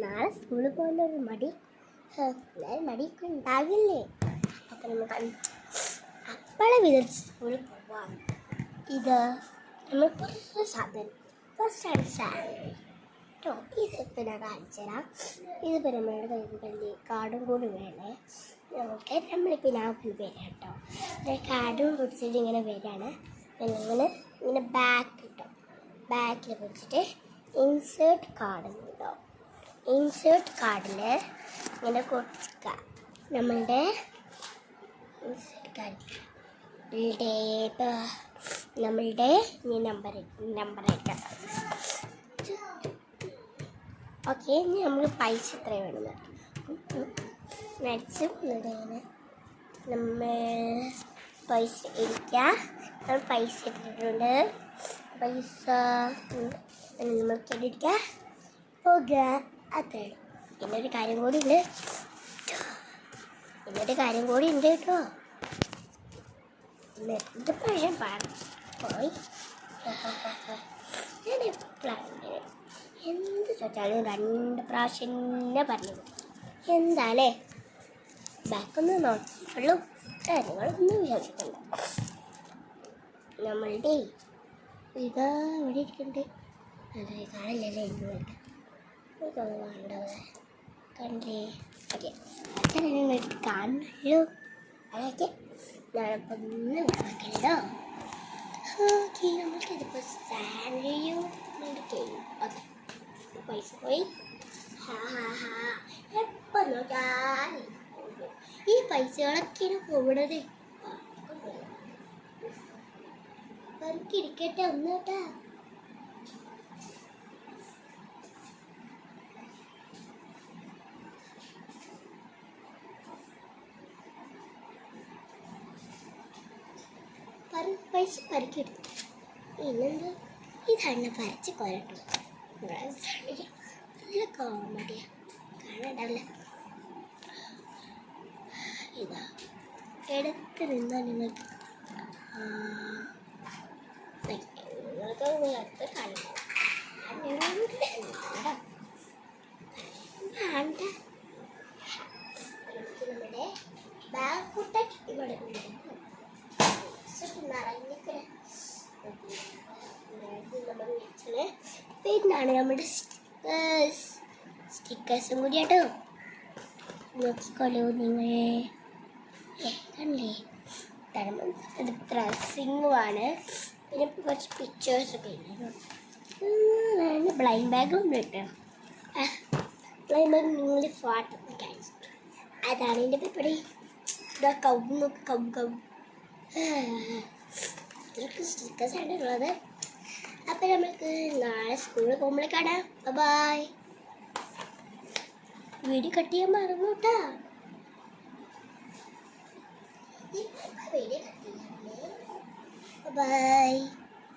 നാളെ സ്കൂളിൽ പോകുന്ന ഒരു മടി മടിയൊക്കെ ഉണ്ടാകില്ലേ? അപ്പം നമുക്ക് അപ്പളെ വിചാരിച്ച് സ്കൂളിൽ പോവാം. ഇത് നമ്മൾ പുതിയ സാധനം ഫസ്റ്റ് സാലറി കേട്ടോ. ഇതിപ്പോൾ ഞാൻ കാണിച്ചു തരാം. ഇതിപ്പോൾ നമ്മളുടെ കൈകളിൽ കാർഡും കൂടി വേണേ. നമുക്ക് നമ്മളിപ്പോൾ ഞാൻ വരാം കേട്ടോ. കാർഡും പിടിച്ചിട്ട് ഇങ്ങനെ വരികയാണ്. ഇങ്ങനെ ബാക്ക് കിട്ടും. ബാക്കിൽ പിടിച്ചിട്ട് ഇൻസേർട്ട് കാർഡ് കേട്ടോ. ഇൻസേർട്ട് കാർഡിൽ ഇങ്ങനെ കൊടുക്കുക. നമ്മളുടെ ഇൻസേർട്ട് കാർഡിൽ നമ്മളുടെ നമ്പർ അയക്കാം. ഓക്കെ, ഇനി നമ്മൾ പൈസ എത്ര വേണം നടിച്ചും ഇങ്ങനെ നമ്മൾ പൈസ ഇരിക്കുക. നമ്മൾ പൈസ ഇട്ടിട്ടുണ്ട്. പൈസ നമ്മൾ ഇരിക്കുക പോകുക. അത്രേ. പിന്നൊരു കാര്യം കൂടി ഉണ്ട് കേട്ടോ. ഇത് പ്രാവശ്യം പോയി ഞാൻ എപ്പോഴാണ് എന്ത് ചോദിച്ചാലും 2 പ്രാവശ്യം തന്നെ പറഞ്ഞത്. എന്താണേ ബാക്കൊന്ന് നോക്കിയുള്ളൂ. കാര്യങ്ങളൊന്നും വിശ്വസിക്കണ്ട. നമ്മളുടെ ഇതാ ഇവിടെ ഇരിക്കുന്നുണ്ട്. അതെ കാണില്ലല്ലേ എന്ത് വേണ്ട കണ്ടേ. ഓക്കെ അച്ഛനെടുത്ത് കാണുള്ളൂ. അതൊക്കെ ഞാനിപ്പോൾ ഒന്ന് വിളക്കല്ലോ. ഓക്കെ നമ്മൾക്കിതിപ്പോൾ സാലറിയും ചെയ്യും. ഓക്കെ പൈസ പോയി. എപ്പോൾ നോക്കാൻ ഈ പൈസകളൊക്കെ പോകണത്. എനിക്കിരിക്കട്ടെ ഒന്ന് കേട്ടാ. പൈസ പറിക്കെടുത്തു. പിന്നെന്താ ഇതാണ് പറിച്ച് കൊരട്ടു. നല്ല കോമഡിയാ കാണണ്ടല്ല. ഇതാ എടുത്ത് നിന്നാൽ നിങ്ങൾക്ക് അടുത്ത് കാണും. നമ്മുടെ ബാഗ് കൂട്ടാൻ ഇവിടെ പിന്നാണ് നമ്മുടെ സ്റ്റിക്കേഴ്സും കൂടി കേട്ടോ. നോക്കിക്കോളൂ നിങ്ങൾ. കണ്ടേ ഇത് ഡ്രസ്സിങ്ങുമാണ്. പിന്നെ കുറച്ച് പിക്ചേഴ്സൊക്കെ ഉണ്ട്. ബ്ലൈൻഡ് ബാഗുണ്ട് കേട്ടോ. ബ്ലൈൻഡ് ബാഗ് നിങ്ങൾ ഫോട്ടോ കാണിച്ചു. അതാണ് എൻ്റെ പരിപാടി. ഇതാ കൗ ഇത്രയ്ക്ക് സ്റ്റിക്കേഴ്സാണ് ഉള്ളത്. അപ്പം നമുക്ക് നാളെ സ്കൂളിൽ പോകുമ്പോൾ കാണാം. ബൈ. വീഡിയോ കട്ട് ചെയ്യാൻ മറന്നു കേട്ടോ. വീഡിയോ കട്ട് ചെയ്യാം. ബൈ.